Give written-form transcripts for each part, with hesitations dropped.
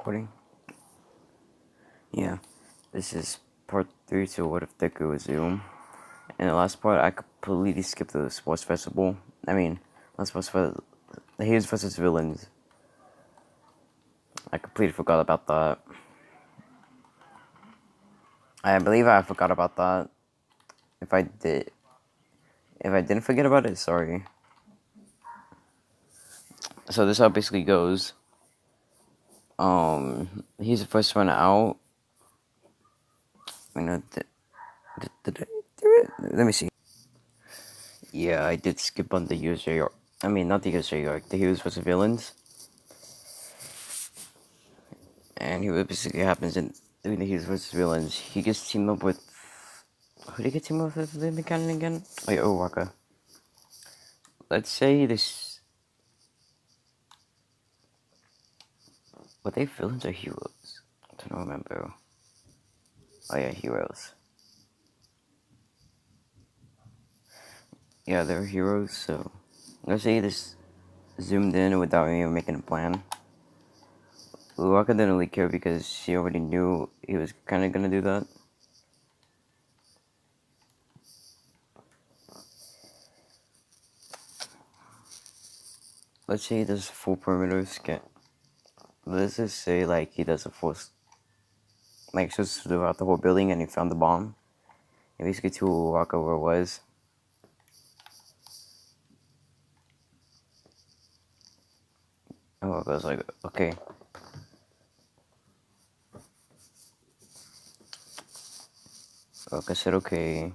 Recording? Yeah. This is part 3 to What If Deku was Zoom. In the last part, I completely skipped the sports festival. Not sports festival. The Heroes vs. Villains. I completely forgot about that. I believe I forgot about that. If I didn't forget about it, sorry. So this how it basically goes. He's the first one out. Let me see. Yeah, I did skip on the user arc. Not the user arc. The Heroes vs. Villains. And he basically happens in the Heroes vs. Villains. He gets teamed up with. Who did he get teamed up with in the canon again? Oh, yeah, Waka. Let's say this. Were they villains or heroes? I don't remember. Oh, yeah, heroes. Yeah, they're heroes, so. Let's say this zoomed in without even making a plan. Waka didn't really care because she already knew he was kind of gonna do that. Let's say he does full perimeter scan. Let's just say, like, he does a full. Like, just throughout the whole building and he found the bomb. He basically told Waka where it was. And Waka was like, okay. Waka said, okay.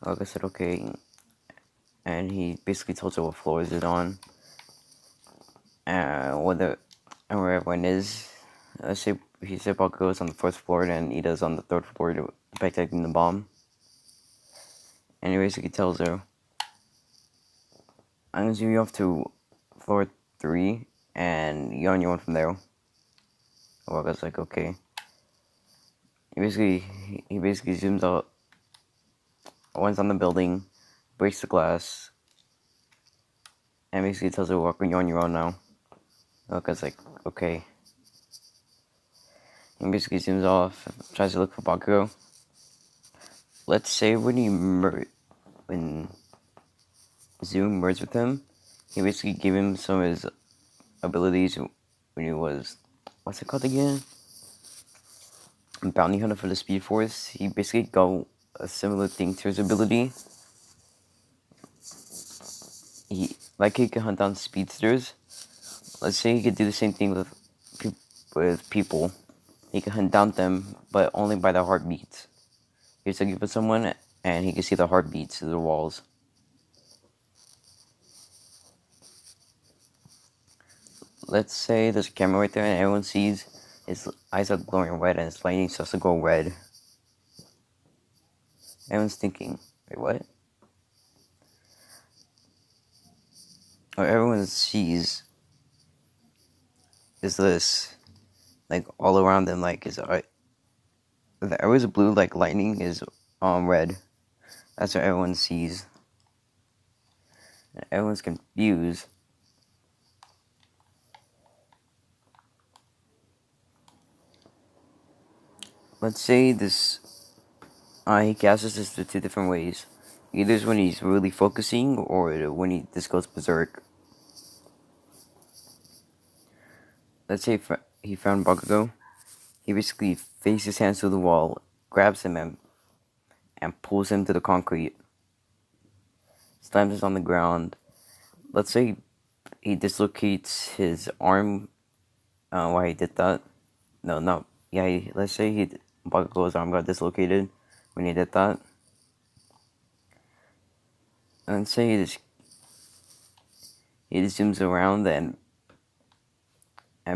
Waka said, okay. And he basically told her what floors it's on. And where everyone is. Let's say he said Waka goes on the first floor and Ida's on the third floor protecting the bomb. And he basically tells her, I'm gonna zoom you off to floor 3 and you're on your own from there. Waka's like, okay. He basically zooms out. One's on the building, breaks the glass, and basically tells her, Walker, you're on your own now. Waka's like, okay. He basically zooms off, tries to look for Bakugo. Let's say when Zoom merged with him, he basically gave him some of his abilities when he was, what's it called again? Bounty Hunter for the Speed Force. He basically got a similar thing to his ability. He could hunt down speedsters. Let's say he could do the same thing with people. He could hunt down them, but only by their heartbeats. He's looking for someone, and he can see the heartbeats through the walls. Let's say there's a camera right there, and everyone sees his eyes are glowing red, and his lightning starts to go red. Everyone's thinking, wait, what? What everyone sees is this, like, all around them, like, his eye. The arrows are blue, like lightning is red. That's what everyone sees. And everyone's confused. Let's say this. He casts this the two different ways. Either when he's really focusing, or when this goes berserk. Let's say he found Bakugo. He basically faces his hands to the wall, grabs him, and pulls him to the concrete. Slams him on the ground. Let's say he dislocates his arm while he did that. No. Yeah, let's say Bakugo's arm got dislocated when he did that. And say he just zooms around and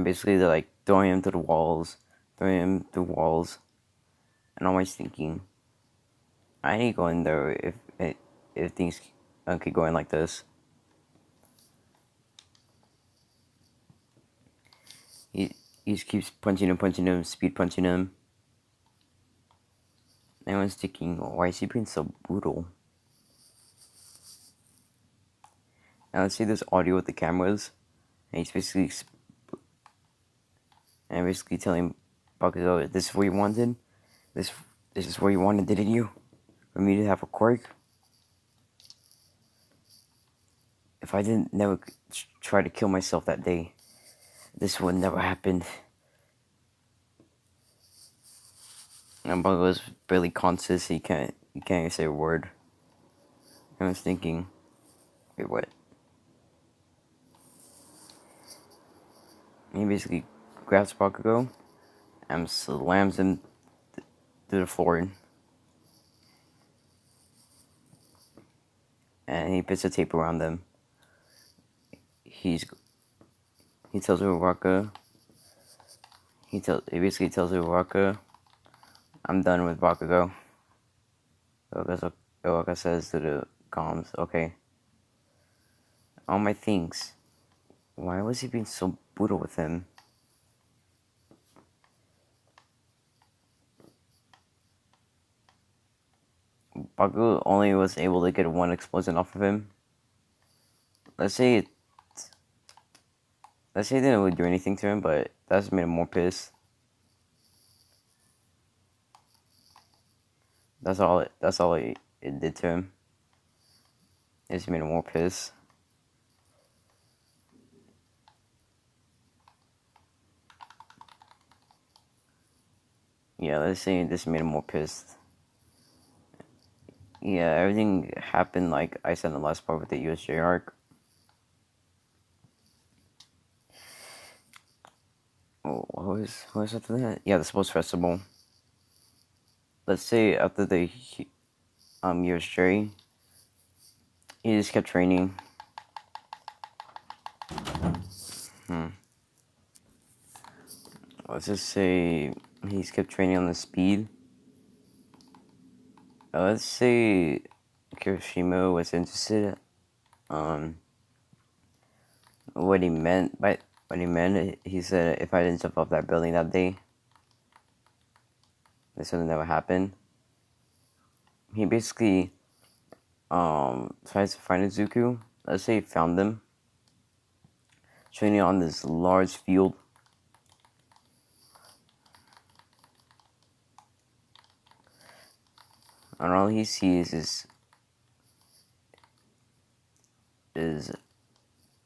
basically they're like throwing him through walls. And I'm always thinking, I ain't going there if things keep going like this. He just keeps punching him, speed punching him. Everyone's thinking, why is he being so brutal? And let's say there's audio with the cameras, and he's basically telling Bakugo, "This is what you wanted. This this is what you wanted, didn't you? For me to have a quirk. If I didn't never try to kill myself that day, this would never happened." And Bakugo's barely conscious. He can't even say a word. I was thinking, wait, what? He basically grabs Bakugo and slams him to the floor. And he puts a tape around them. He tells Uraraka. He basically tells Uraraka, "I'm done with Bakugo." Uraraka says to the comms, "Okay, all my things. Why was he being so brutal with him?" Bakugo only was able to get one explosion off of him. Let's say it didn't really do anything to him, but that just made him more pissed. That's all it did to him. It just made him more pissed. Yeah, let's say this made him more pissed. Yeah, everything happened like I said in the last part with the USJ arc. Oh, what was after that? Yeah, the sports festival. Let's say after the USJ, he just kept training. Let's just say he's kept training on the speed. Let's say Kirishima was interested. What he meant, he said, if I didn't jump off that building that day, this would have never happened. He basically tries to find Izuku. Let's say he found them training on this large field. And all he sees is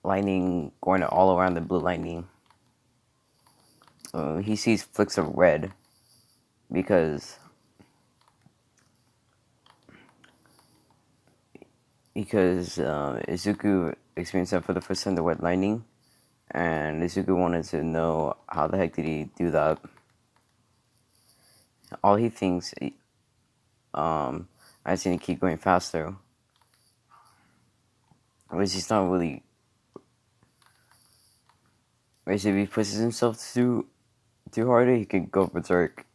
lightning going all around the blue lightning. He sees flicks of red because Izuku experienced that for the first time, the red lightning, and Izuku wanted to know how the heck did he do that. All he thinks, I just need to keep going faster, which he's not really. Which if he pushes himself too harder, he could go berserk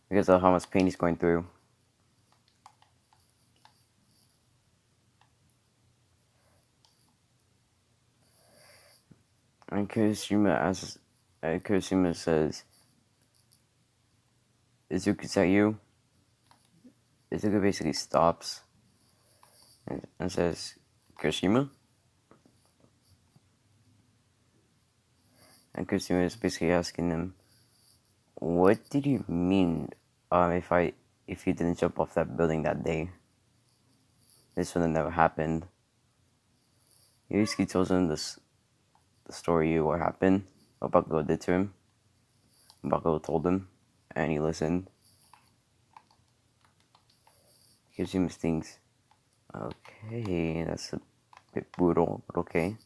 because of how much pain he's going through. And Kurishima says, "Izuku, is that you?" Izuku basically stops and says, "Kurishima?" And Kurishima is basically asking him, "What did you mean if you didn't jump off that building that day? This would have never happened." He basically tells him the story of what happened, what Bakugo did to him. Bakugo told him, and he listened. Kurishima thinks, okay, that's a bit brutal, but okay.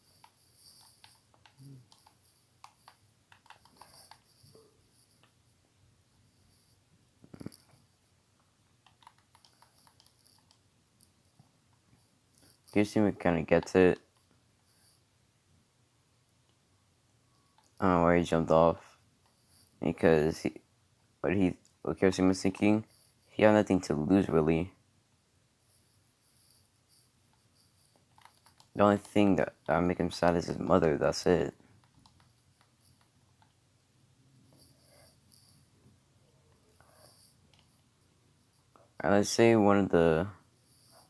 Kurishima kind of gets it. Where he jumped off, because what Kirishima was thinking, he had nothing to lose really. The only thing that would make him sad is his mother. That's it. And let's say one of the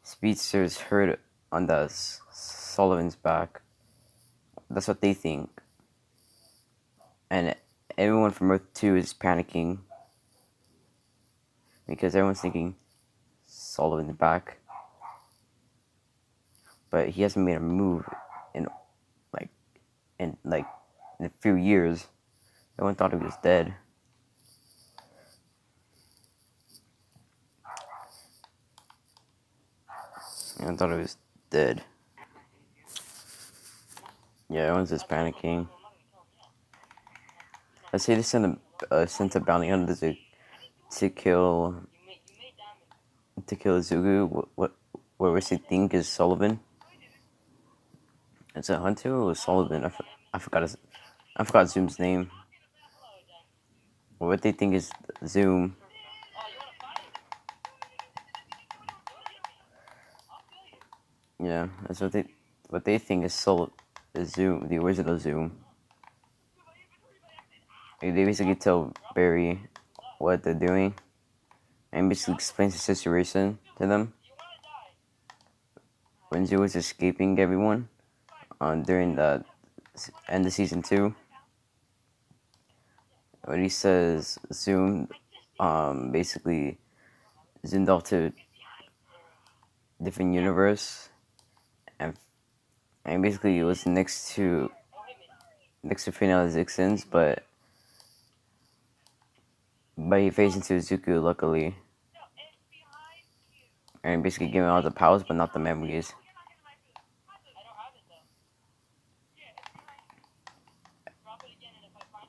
speedsters heard on the Sullivan's back. That's what they think. And everyone from Earth 2 is panicking. Because everyone's thinking Sullivan's back. But he hasn't made a move in in a few years. Everyone thought he was dead. Everyone thought he was dead. Yeah, everyone's just panicking. Let's say they sent a bounty hunter to kill Zugu. What was he think is Sullivan? Is it Hunter or Sullivan? I forgot Zoom's name. What they think is Zoom. Yeah, that's what they think is Zoom, the original Zoom. They basically tell Barry what they're doing and basically explains the situation to them. When Zoom was escaping everyone during the end of season 2, when he says Zoom basically zoomed off to a different universe, and basically it was next to Finale Zixen's, but he phased into Zuko luckily, and basically gave him all the powers but not the memories.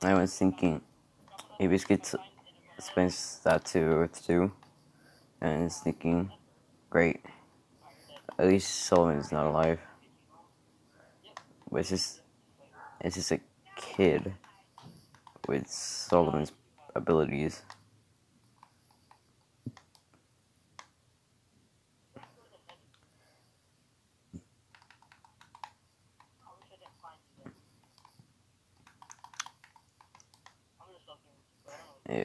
I was thinking he basically explains that to Earth 2, and is thinking, great, at least Sullivan's not alive. But it's just a kid with Sullivan's abilities. Yeah.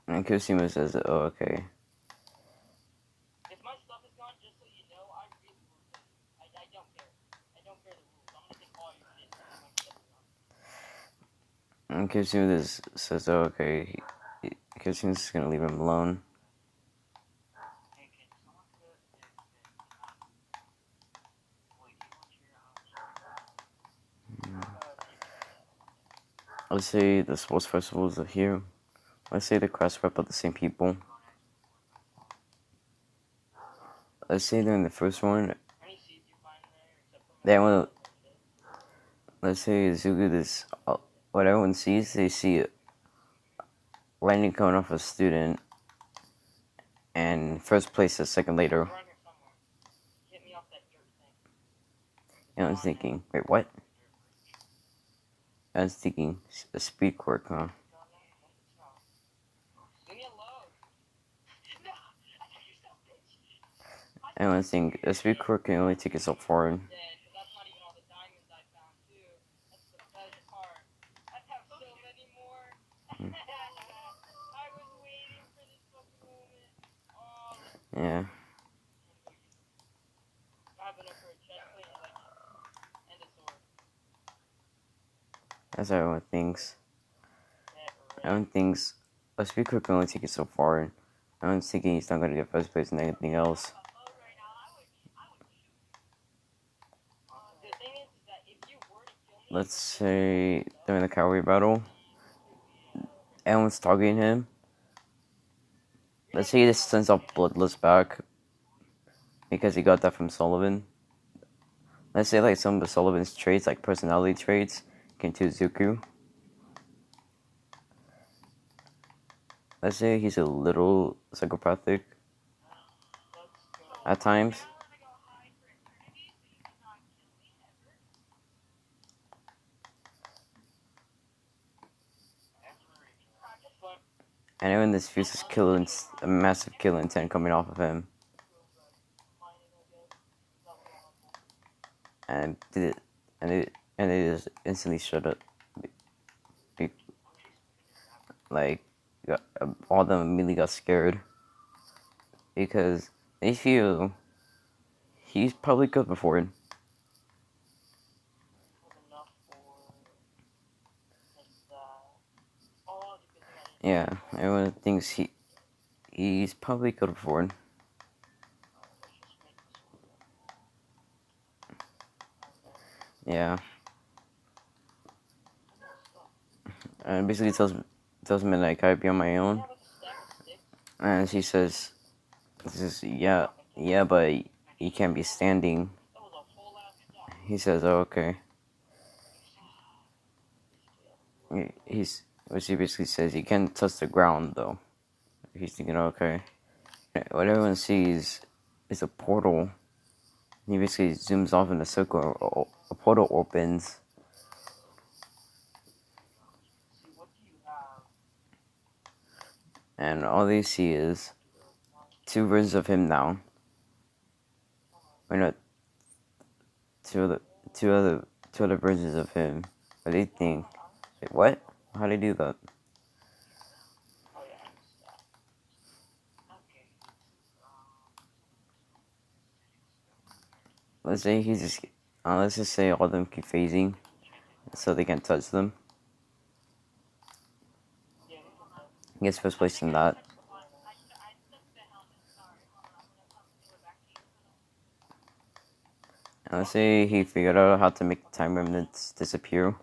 And Cosimo says, oh, okay. And Cosimo says, oh, okay. Cosimo's just gonna leave him alone. Let's say the sports festivals are here. Let's say the crest rep are the same people. Let's say during the first one, let's say Zugu, this, what everyone sees, they see lightning coming off a student, and first place is second later. And I was thinking, wait, what? I was thinking, a speed quirk, huh? And I was thinking, a speed quirk can only take it so far. Yeah. That's what everyone thinks. Everyone thinks a speed quirk can only take it so far. Everyone's thinking he's not going to get first place in anything else. Let's say during the cavalry battle, everyone's targeting him. Let's say he just sends off Bloodless back because he got that from Sullivan. Let's say like some of Sullivan's traits, like personality traits, can choose Zuku. Let's say he's a little psychopathic at times. And even this fierce a massive kill intent coming off of him. And it just instantly shut up. All of them immediately got scared because they feel He's probably good before it. Yeah, everyone thinks he's probably good before it. Yeah. And basically tells me like I'd be on my own. And she says, yeah, but you can't be standing. He says, oh, okay. What she basically says, you can't touch the ground though. He's thinking, okay. What everyone sees is a portal. He basically zooms off in a circle. A portal opens. And all they see is two versions of him now. Or not, two other, two other versions of him. But they think, wait, what? How do they do that? Let's say let's just say all of them keep phasing, so they can't touch them. He gets first place in that. And let's say he figured out how to make time remnants disappear.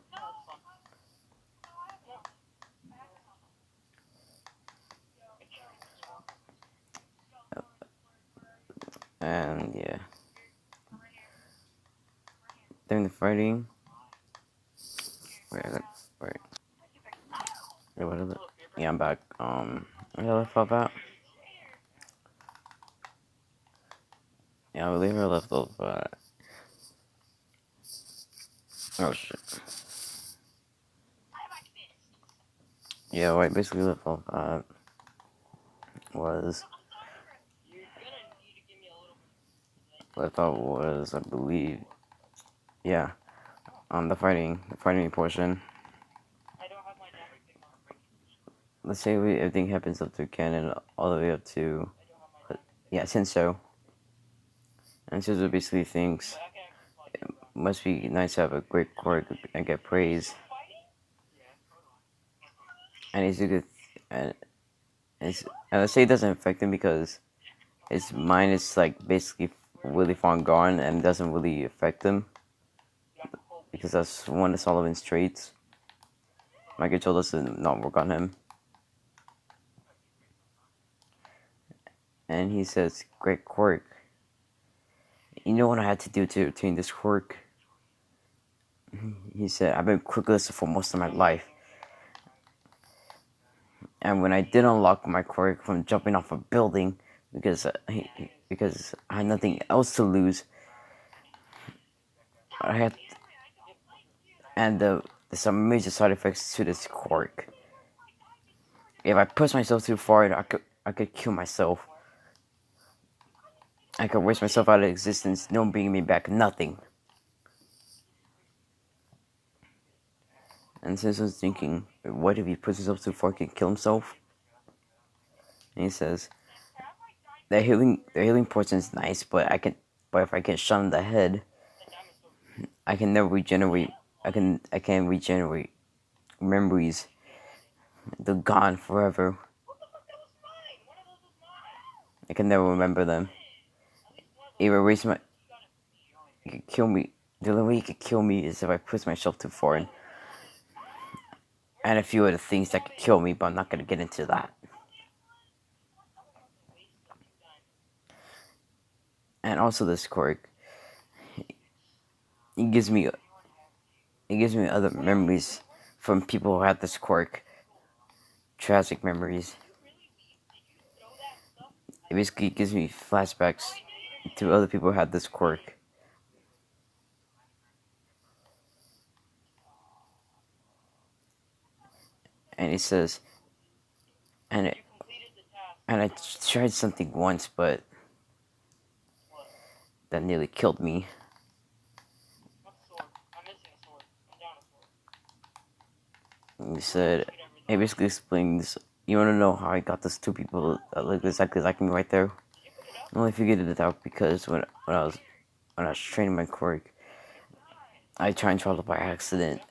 And yeah. During the fighting. Wait. Wait, what is it? Yeah, I'm back. Where did I left off at? Yeah, I believe I left off at... Oh shit. Yeah, what I basically left off at was... What I thought was, I believe... Yeah. The fighting portion. Let's say everything happens up to Canon all the way up to... Yeah, Sensou. And Sensou basically thinks it must be nice to have a great quirk and get praise. And he's a good... And let's say it doesn't affect him because his mind is like basically really far gone and doesn't really affect him. Because that's one of Sullivan's traits. Michael told us to not work on him. And he says, great quirk. You know what I had to do to obtain this quirk? He said, I've been quirkless for most of my life. And when I did unlock my quirk from jumping off a building, because I had nothing else to lose, and there's some major side effects to this quirk. If I push myself too far, I could kill myself. I could waste myself out of existence, no one bringing me back, nothing. And since I was thinking, what if he pushes himself too far, he can kill himself? And he says, the healing portion is nice, but if I get shot in the head, I can never regenerate. I can't regenerate memories. They're gone forever. I can never remember them. It will erase my. It could kill me. The only way it could kill me is if I push myself too far in. And a few other things that could kill me, but I'm not gonna get into that. And also this quirk, it gives me other memories from people who had this quirk. Tragic memories. It basically gives me flashbacks to other people who had this quirk. And it says, and I tried something once, but that nearly killed me. He said, it basically explains, you want to know how I got those two people that look exactly like me right there? I only figured it out because when I was when I was training my quirk, I tried and throttle by accident,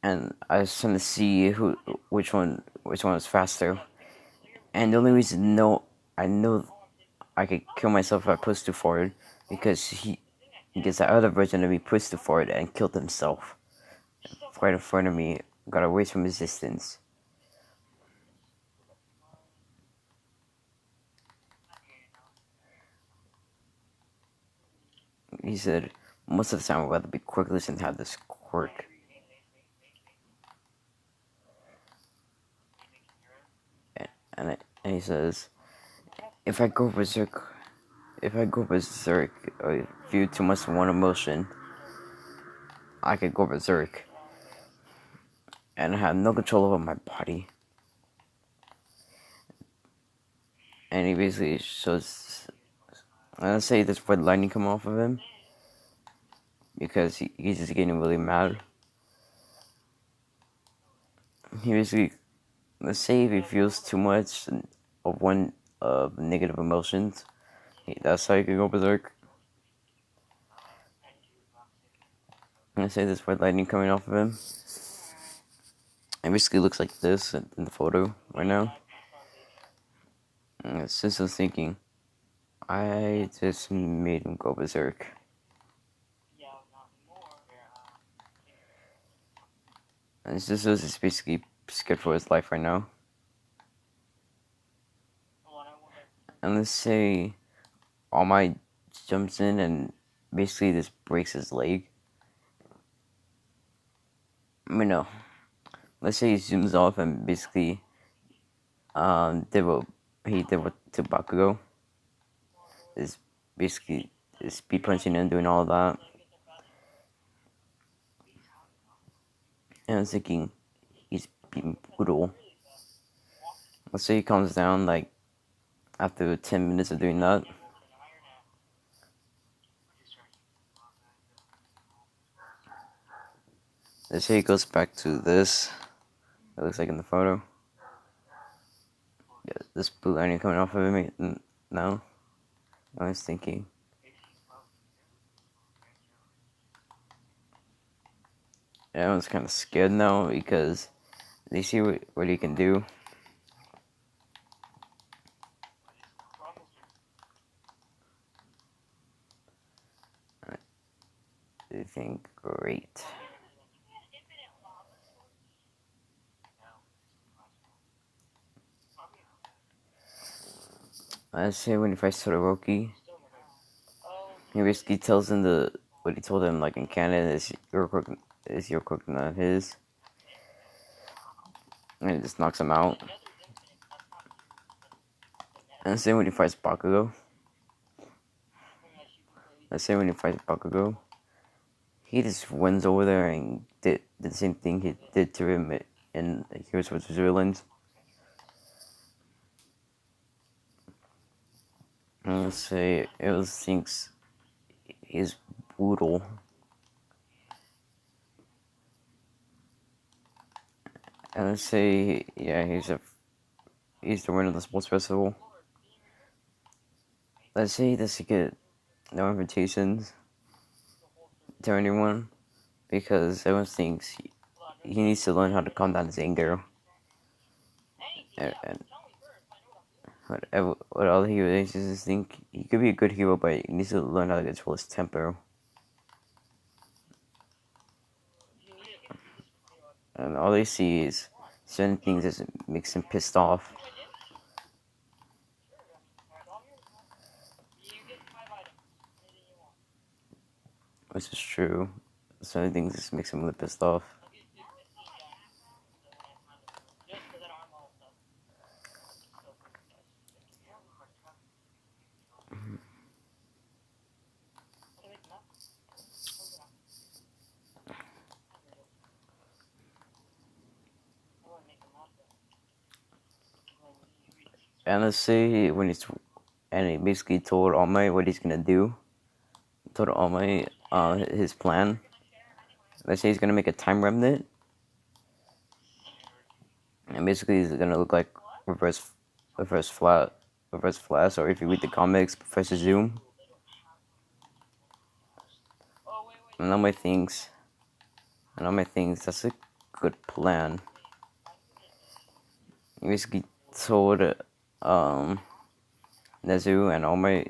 and I was trying to see which one was faster. And the only reason I know I could kill myself if I pushed too forward because the other version of me pushed too forward and killed himself right in front of me, got away from resistance. He said, most of the time I'd rather be quirkless than have this quirk. And he says, if I go berserk, or view too much of one emotion, I could go berserk and have no control over my body. And he basically shows, let's say this red lightning come off of him because he's just getting really mad. He basically, let's say if he feels too much of one of negative emotions, that's how you can go berserk. Let's say this red lightning coming off of him. It basically looks like this in the photo right now. And since I was thinking, I just made him go berserk. And Sisos is basically scared for his life right now. And let's say All Might jumps in and basically just breaks his leg. I mean, no. Let's say he zooms off and basically did what he did to Bakugo. Is basically speed punching and doing all that. And I was thinking, he's being brutal. Let's say he calms down like after 10 minutes of doing that. Let's say he goes back to this. It looks like in the photo. Yeah, this blue lining coming off of him. No. I was thinking. Everyone's kind of scared now because they see what he can do. They think, great. I say when he fights Todoroki, he basically tells him what he told him like in Canada is your crook, not his. And it just knocks him out. And say when he fights Bakugo. He just went over there and did the same thing he did to him in Heroes vs. Villains. And let's say it was thinks he's brutal. And let's say he's the winner of the sports festival. Let's say he doesn't get no invitations to anyone because everyone thinks he needs to learn how to calm down his anger. And what all heroes just think he could be a good hero, but he needs to learn how to control his temper. And all they see is certain things that makes him pissed off. Which is true. Certain things just makes him a little pissed off. And let's say he basically told All Might what he's gonna do. Told All Might his plan. Let's say he's gonna make a time remnant, and basically he's gonna look like reverse Reverse Flash, or if you read the comics, Professor Zoom, and all my things, that's a good plan. He basically told Nezu and all my,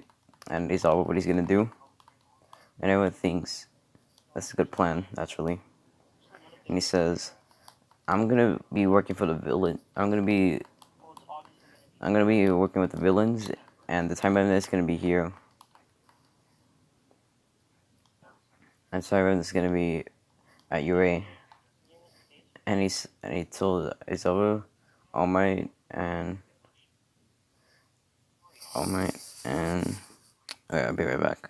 and he's all what he's gonna do, and everyone thinks that's a good plan, naturally. And he says, I'm gonna be working for the villain. I'm gonna be working with the villains, and the time is gonna be here. And Siren is gonna be at UA. And he told Isabel, All Might, and Alright, I'll be right back.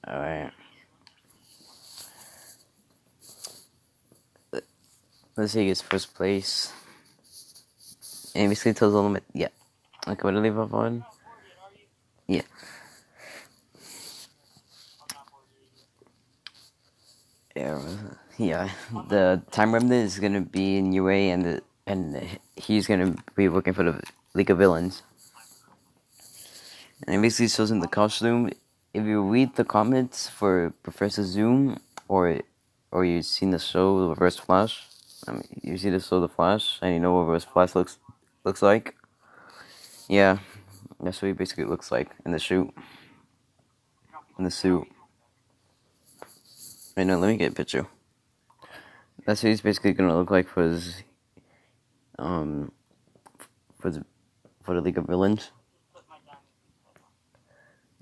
Alright. Let's see his first place. And basically tells all of it. Yeah. Okay, what to leave off on? Yeah. Yeah. The time remnant is gonna be in UA, and he's gonna be working for the League of Villains. And it basically shows him the costume. If you read the comments for Professor Zoom, or you've seen the show The Reverse Flash, you see the show The Flash, and you know what Reverse Flash looks like. Yeah, that's what he basically looks like in the suit. In the suit. Wait, no, let me get a picture. That's what he's basically gonna look like for his um for the League of Villains.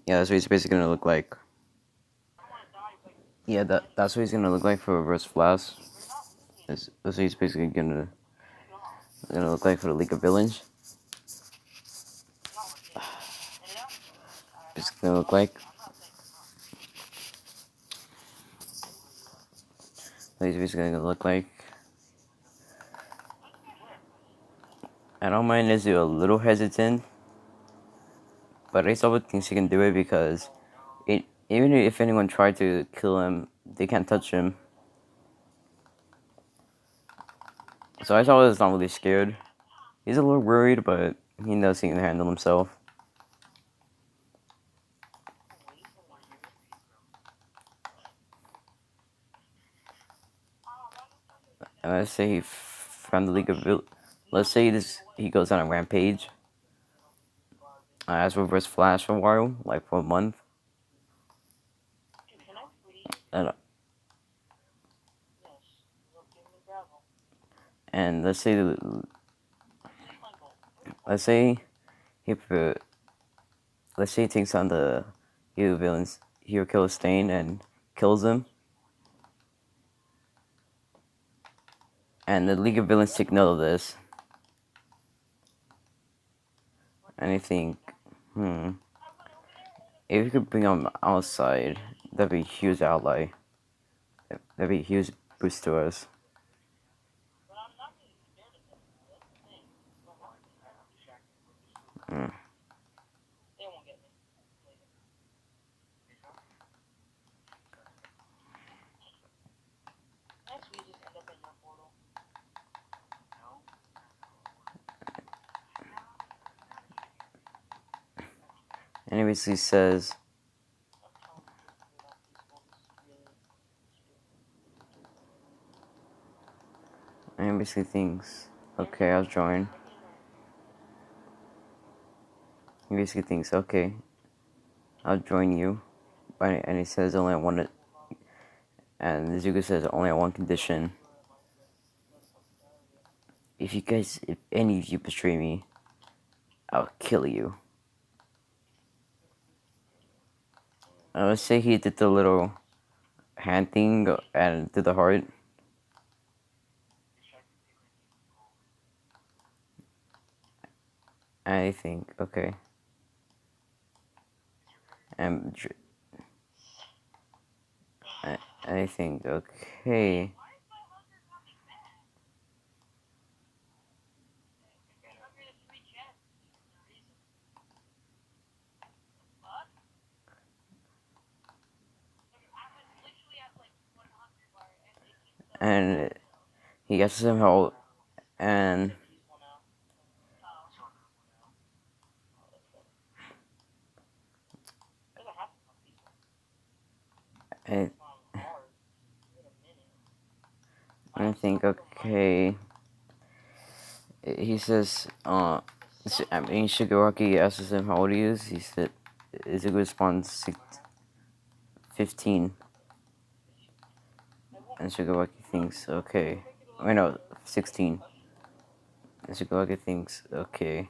Yeah, that's what he's basically gonna look like. Yeah, that's what he's gonna look like for Reverse Flash. That's what he's basically gonna look like for the League of Villains. It's gonna look like. He's basically gonna look like. I don't mind Nezu a little hesitant, but I still thinks he can do it because even if anyone tried to kill him, they can't touch him. So I saw he's not really scared. He's a little worried, but he knows he can handle himself. And let's say he found the League of Let's say he goes on a rampage. As Reverse Flash for a while, like for a month. And, and let's say he takes on the hero villains, Hero Killer Stain, and kills him. And the League of Villains take note of this. And I think, if you could bring him outside, that'd be a huge outlay. That'd be a huge boost to us. And he basically says, and he basically thinks, okay, I'll join. He basically thinks, okay, I'll join you. And he says only on one, and Nezuko says only on one condition. If any of you betray me, I'll kill you. I would say he did the little hand thing and did the heart. I think, okay. And I think, okay. And he gets some help, and I, I think, okay. He says, I mean, Shigaraki asks him how old he is. He said, Izuku responds 15. And Shigaraki thinks, okay. Wait, no, 16. And Shigaraki thinks, okay.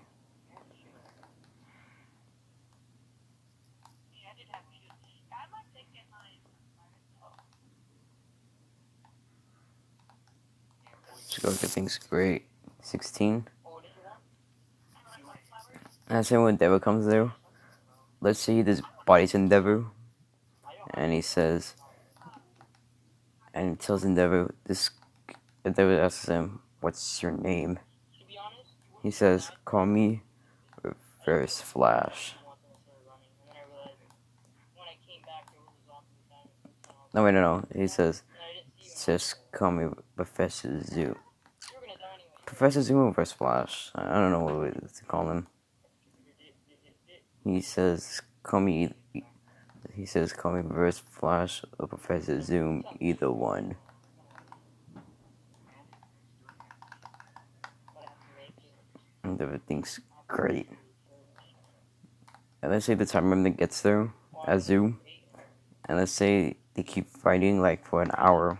Shigaraki thinks, great. 16. And then when Endeavor comes there, let's say this body's Endeavor. And he says, and he tells Endeavor, this Endeavor asks him, what's your name? He says, call me Reverse Flash. No, wait, no. He says, just call me Professor Zoo. Professor Zoo or Reverse Flash? I don't know what to call him. He says, call me Reverse Flash or Professor Zoom, either one. And everything's great. And let's say the time remnant gets there at Zoo, and let's say they keep fighting like for an hour.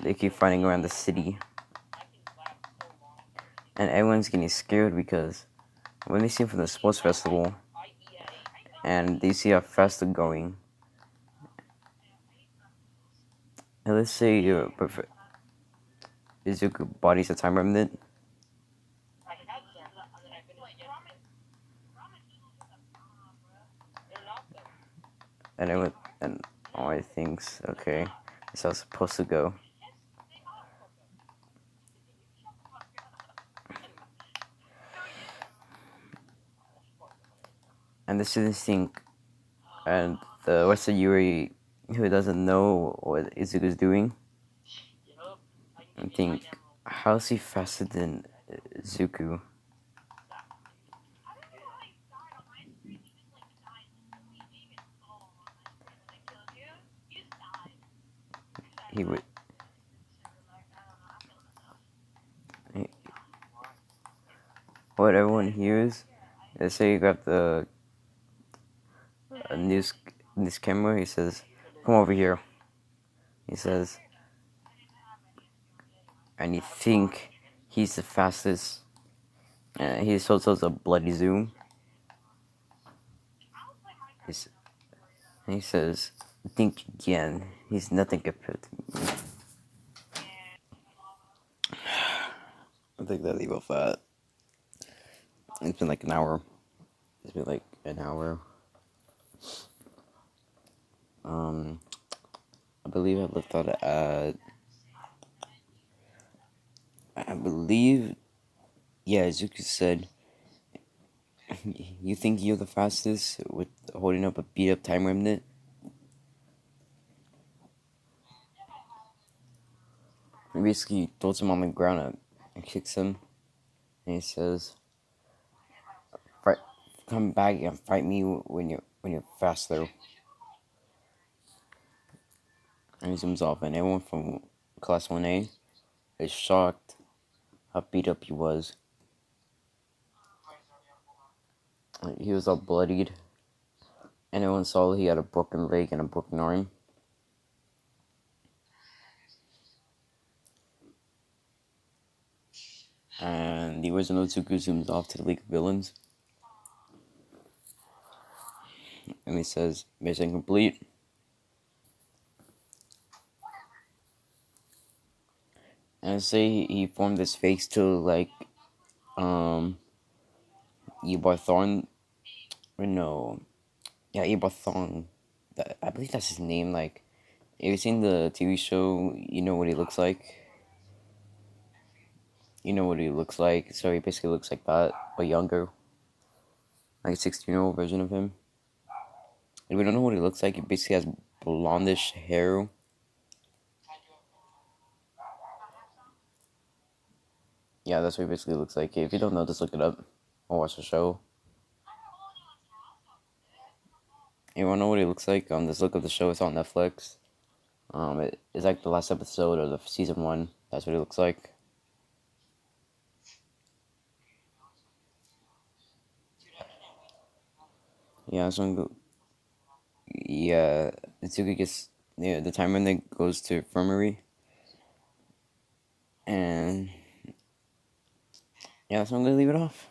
They keep fighting around the city. And everyone's getting scared because when they see him from the sports festival, and they see how fast they're going, and let's say Izuku bodies a time remnant, and everyone, and all I thinks, okay, this is how it's supposed to go. And the students think, and the rest of Yuri, who doesn't know what Izuku's doing, and think, how's he faster than Zuku? He would. What everyone hears, they say you got the news camera. He says, "Come over here." He says, and you think he's the fastest. And he shows us a bloody zoom. He says, "Think again. He's nothing compared to me." I think that leave off that. It's been like an hour. It's been like an hour. I believe I left out at. I believe, yeah, Zuki said, "You think you're the fastest with holding up a beat up time remnant?" He basically throws him on the ground and kicks him, and he says, "Fight, come back and fight me when you're faster." And he zooms off, and everyone from Class 1A is shocked how beat up he was. He was all bloodied, and everyone saw he had a broken leg and a broken arm. And the original Zuku zooms off to the League of Villains. And he says, "Mission complete." And say he formed this face to like Ebar Thorn. Or no. Yeah, Ebar Thorn. I believe that's his name. Like, have you seen the TV show? You know what he looks like? You know what he looks like. So he basically looks like that, but younger. Like a 16-year-old version of him. And we don't know what he looks like. He basically has blondish hair. Yeah, that's what he basically looks like. If you don't know, just look it up or watch the show. You wanna know what it looks like? Just look up the show. It's on Netflix. It's like the last episode of the season 1. That's what it looks like. Yeah, so yeah, Itsuki gets the timer then goes to infirmary, and yeah, so I'm gonna leave it off.